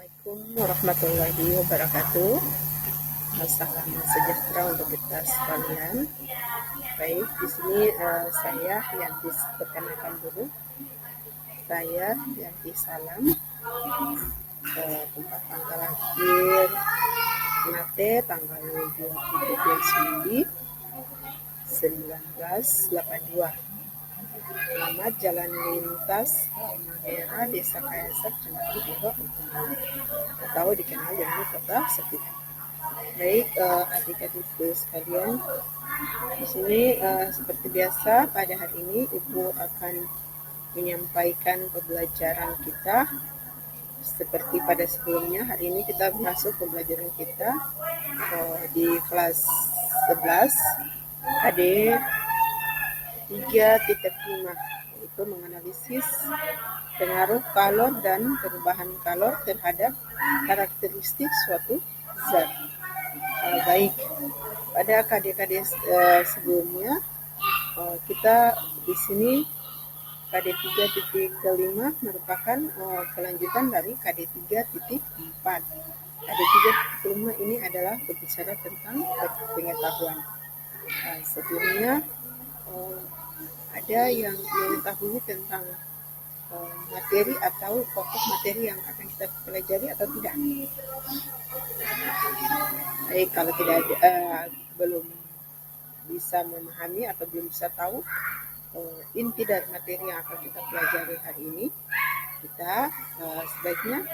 Assalamualaikum warahmatullahi wabarakatuh. Salam sejahtera untuk kita sekalian. Baik, di sini saya Yanti, perkenalkan dulu. Saya Yanti Salam, tempat tanggal lahir Nate tanggal 27 Juli 1982. Alamat Jalan Lintas Daerah Desa Kayasak, Kecamatan Iba Utara, atau dikenal dengan Kota Sepihan. Baik, adik-adikku sekalian, di sini seperti biasa pada hari ini Ibu akan menyampaikan pembelajaran kita seperti pada sebelumnya. Hari ini kita masuk pembelajaran kita di kelas 11 AD 3.5, yaitu menganalisis pengaruh kalor dan perubahan kalor terhadap karakteristik suatu zat. Baik, pada KD-KD sebelumnya kita di sini KD 3.5 merupakan kelanjutan dari KD 3.4. KD 3.5 ini adalah berbicara tentang pengetahuan. Sebelumnya ada yang mengetahui tentang materi atau pokok materi yang akan kita pelajari atau tidak? Baik, kalau tidak belum bisa memahami atau belum bisa tahu inti dari materi yang akan kita pelajari hari ini, kita sebaiknya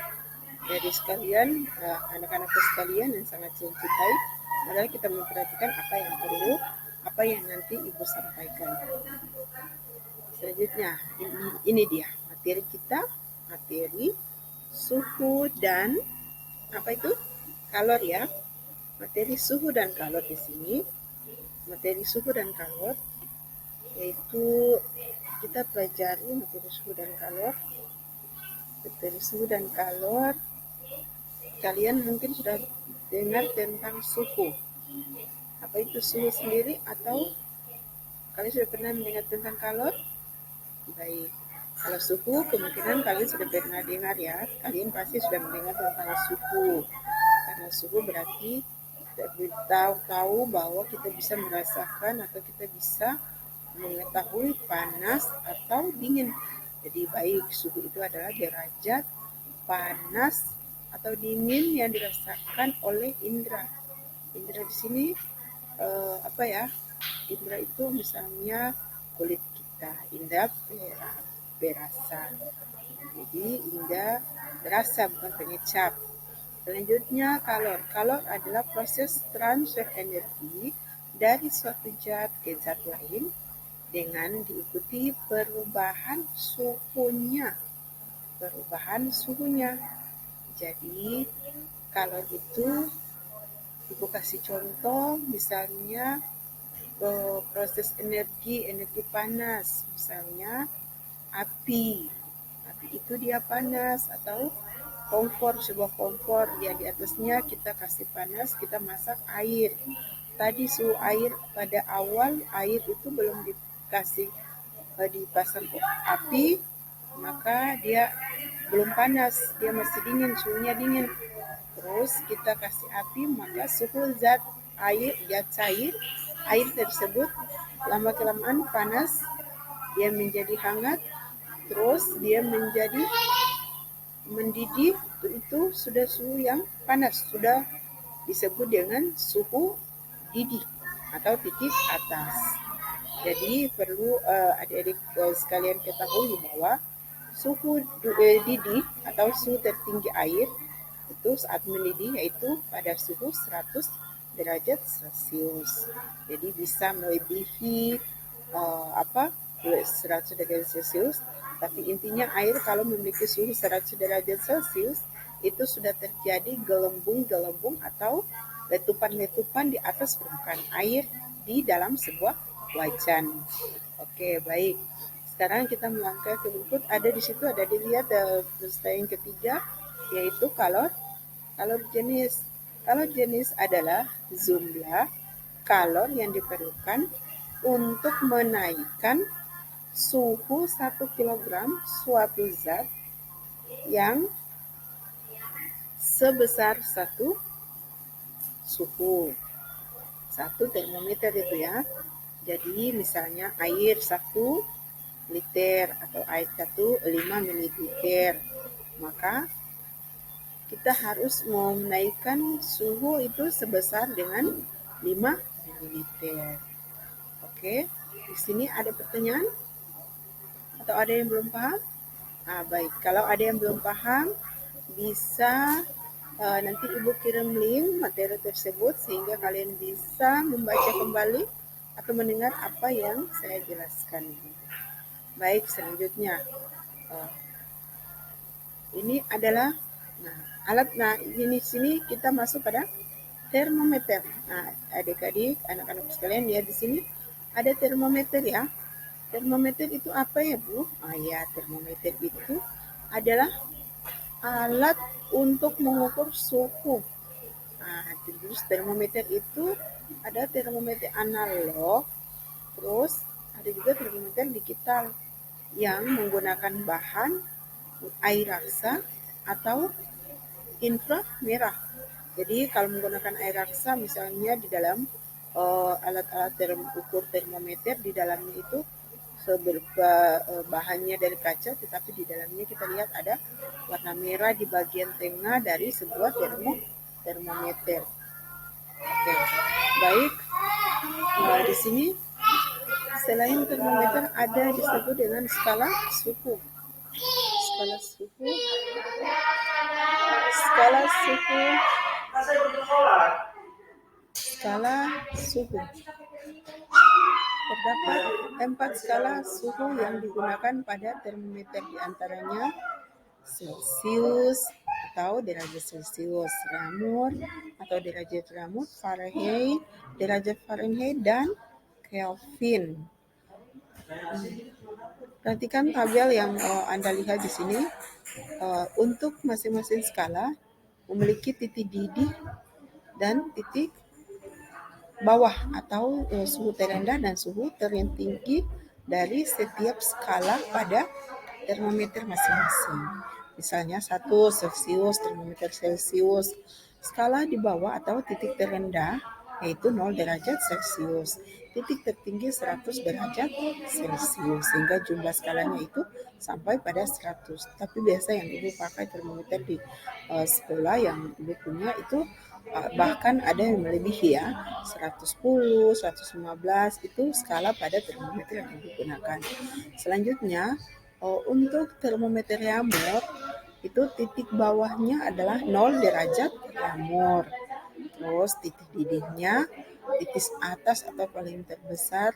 dari sekalian, anak-anakku sekalian yang sangat saya cintai, adalah kita memperhatikan apa yang perlu, apa yang nanti Ibu sampaikan. Selanjutnya, ini dia materi kita, materi suhu dan apa itu? Kalor ya. Materi suhu dan kalor di sini. Materi suhu dan kalor yaitu kita pelajari materi suhu dan kalor. Materi suhu dan kalor, kalian mungkin sudah dengar tentang suhu. Apa itu suhu sendiri, atau kalian sudah pernah mendengar tentang kalor? Baik, kalau suhu kemungkinan kalian sudah pernah dengar ya. Kalian pasti sudah mendengar tentang suhu. Karena suhu berarti tahu bahwa kita bisa merasakan atau kita bisa mengetahui panas atau dingin. Jadi baik, suhu itu adalah derajat panas atau dingin yang dirasakan oleh indera. Indera di sini apa ya? Indera itu misalnya kulit kita, indera berasa. Jadi indera berasa, bukan pengecap. Selanjutnya kalor. Kalor adalah proses transfer energi dari suatu zat ke zat lain dengan diikuti perubahan suhunya. Jadi kalor itu Ibu kasih contoh, misalnya proses energi panas, misalnya api itu dia panas, atau sebuah kompor yang di atasnya kita kasih panas, kita masak air. Tadi suhu air pada awal, air itu belum dikasih dipasang api, maka dia belum panas, dia masih dingin, suhunya dingin. Terus kita kasih api, maka suhu zat cair air tersebut lama-kelamaan panas, dia menjadi hangat, terus dia menjadi mendidih. Itu sudah suhu yang panas, sudah disebut dengan suhu didih atau titik atas. Jadi perlu adik-adik sekalian ketahui bahwa suhu didih atau suhu tertinggi air itu saat mendidih yaitu pada suhu 100 derajat Celcius. Jadi bisa melebihi 100 derajat Celcius, tapi intinya air kalau memiliki suhu 100 derajat Celcius itu sudah terjadi gelembung-gelembung atau letupan-letupan di atas permukaan air di dalam sebuah wajan. Oke, baik. Sekarang kita melangkah ke berikut. Ada di situ, ada dilihat peserta yang ketiga, yaitu kalor. Kalor jenis adalah jumlah kalor yang diperlukan untuk menaikkan suhu 1 kg suatu zat yang sebesar 1 suhu. 1 termometer itu ya. Jadi misalnya air 1 liter atau air 5 ml. Maka kita harus menaikkan suhu itu sebesar dengan 5 ml. Oke, di sini ada pertanyaan atau ada yang belum paham? Baik, kalau ada yang belum paham bisa nanti Ibu kirim link materi tersebut sehingga kalian bisa membaca kembali atau mendengar apa yang saya jelaskan. Baik, selanjutnya ini adalah alat. Ini sini kita masuk pada termometer. Adik-adik, anak-anak sekalian lihat di sini ada termometer ya. Termometer itu apa ya, Bu? Ya, termometer itu adalah alat untuk mengukur suhu. Terus termometer itu ada termometer analog, terus ada juga termometer digital yang menggunakan bahan air raksa atau inframerah. Jadi kalau menggunakan air raksa misalnya di dalam alat-alat ukur termometer di dalamnya itu bahannya dari kaca, tetapi di dalamnya kita lihat ada warna merah di bagian tengah dari sebuah termometer. Oke, baik. Di sini selain termometer ada disebut dengan skala suhu. Skala suhu. Terdapat 4 skala suhu yang digunakan pada termometer, diantaranya Celsius atau derajat Celsius, Ramur atau derajat Ramur, Fahrenheit, derajat Fahrenheit, dan Kelvin. Perhatikan tabel yang Anda lihat di sini. Untuk masing-masing skala memiliki titik didih dan titik bawah atau suhu terendah dan suhu tertinggi dari setiap skala pada termometer masing-masing. Misalnya 1 Celsius, termometer Celsius. Skala di bawah atau titik terendah yaitu 0 derajat Celsius. Titik tertinggi 100 derajat Celsius, sehingga jumlah skalanya itu sampai pada 100. Tapi biasa yang Ibu pakai termometer di sekolah yang Ibu punya itu bahkan ada yang melebihi ya, 110, 115 itu skala pada termometer yang Ibu gunakan. Selanjutnya untuk termometer Ramur itu titik bawahnya adalah 0 derajat Ramur. Terus titik didihnya, titik atas atau paling terbesar,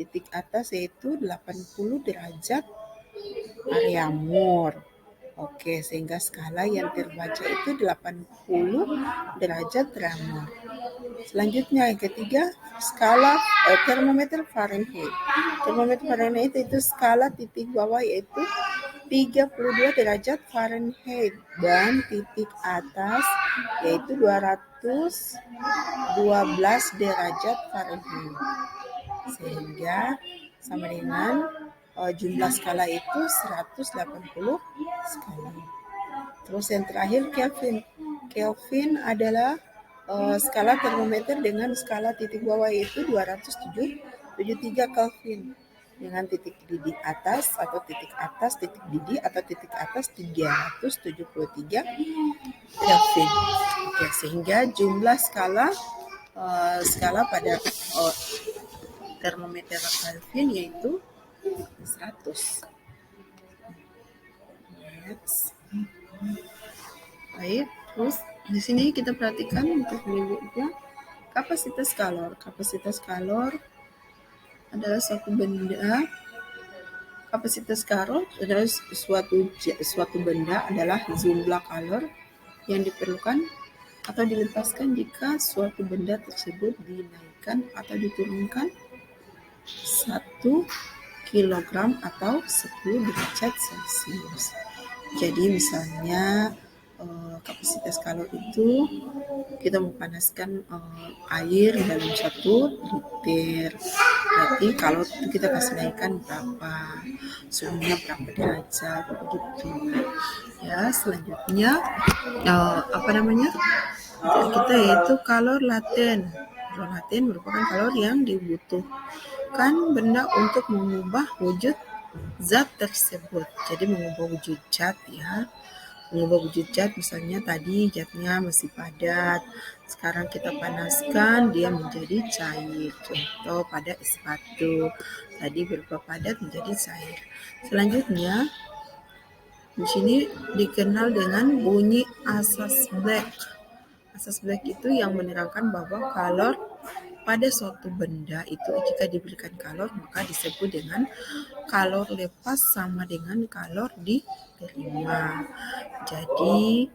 titik atas yaitu 80 derajat Ramur. Oke, sehingga skala yang terbaca itu 80 derajat Ramur. Selanjutnya yang ketiga, skala termometer Fahrenheit. Termometer Fahrenheit itu skala titik bawah yaitu 32 derajat Fahrenheit dan titik atas yaitu 212 derajat Fahrenheit. Sehingga sama dengan jumlah skala itu 180 skala. Terus yang terakhir Kelvin. Kelvin adalah skala termometer dengan skala titik bawah yaitu 273 Kelvin dengan titik didih atas atau titik atas, titik didih atau titik atas 373 Kelvin. Oke, sehingga jumlah skala pada termometer Kelvin yaitu 100. Baik, terus di sini kita perhatikan untuk berikutnya kapasitas kalor. Kapasitas kalor adalah suatu benda. Kapasitas kalor adalah suatu benda adalah jumlah kalor yang diperlukan atau dilepaskan jika suatu benda tersebut dinaikkan atau diturunkan 1 kilogram atau 10 derajat Celcius. Jadi misalnya kapasitas kalor itu kita memanaskan air dalam 1 liter. Berarti kalau itu kita kasih naikkan berapa, suhunya berapa derajat begitu. Ya, selanjutnya kita yaitu kalor laten. Kalor laten merupakan kalor yang dibutuhkan benda untuk mengubah wujud zat tersebut. Jadi mengubah wujud zat ya. Mengubah wujud zat, misalnya tadi zatnya masih padat, sekarang kita panaskan dia menjadi cair. Contoh pada es batu, tadi berupa padat menjadi cair. Selanjutnya di sini dikenal dengan bunyi asas Black. Asas Black itu yang menerangkan bahwa kalor pada suatu benda itu jika diberikan kalor maka disebut dengan kalor lepas sama dengan kalor diterima. Jadi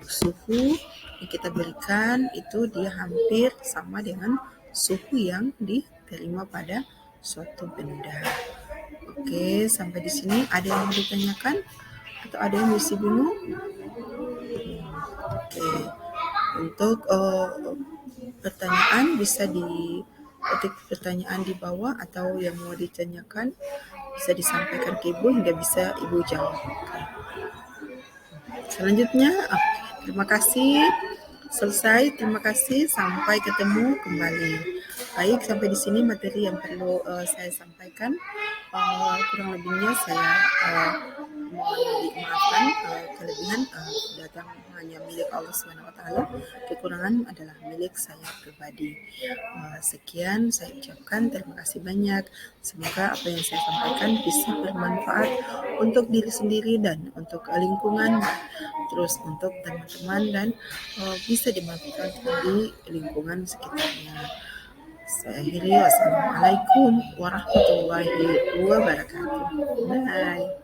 suhu yang kita berikan itu dia hampir sama dengan suhu yang diterima pada suatu benda. Oke, sampai di sini ada yang mau ditanyakan atau ada yang masih bingung? Oke, untuk pertanyaan bisa diketik pertanyaan di bawah atau yang mau ditanyakan bisa disampaikan ke Ibu hingga bisa Ibu jawab. Oke. Selanjutnya, terima kasih. Selesai, terima kasih. Sampai ketemu kembali. Baik, sampai di sini materi yang perlu saya sampaikan. Kurang lebihnya saya mohon dimaafkan. Kelebihan datang hanya milik Allah SWT. Kekurangan adalah milik saya pribadi. Sekian saya ucapkan, terima kasih banyak. Semoga apa yang saya sampaikan bisa bermanfaat untuk diri sendiri dan untuk lingkungan, terus untuk teman-teman dan bisa dimanfaatkan di lingkungan sekitarnya. Saya akhiri, wassalamualaikum warahmatullahi wabarakatuh. Bye.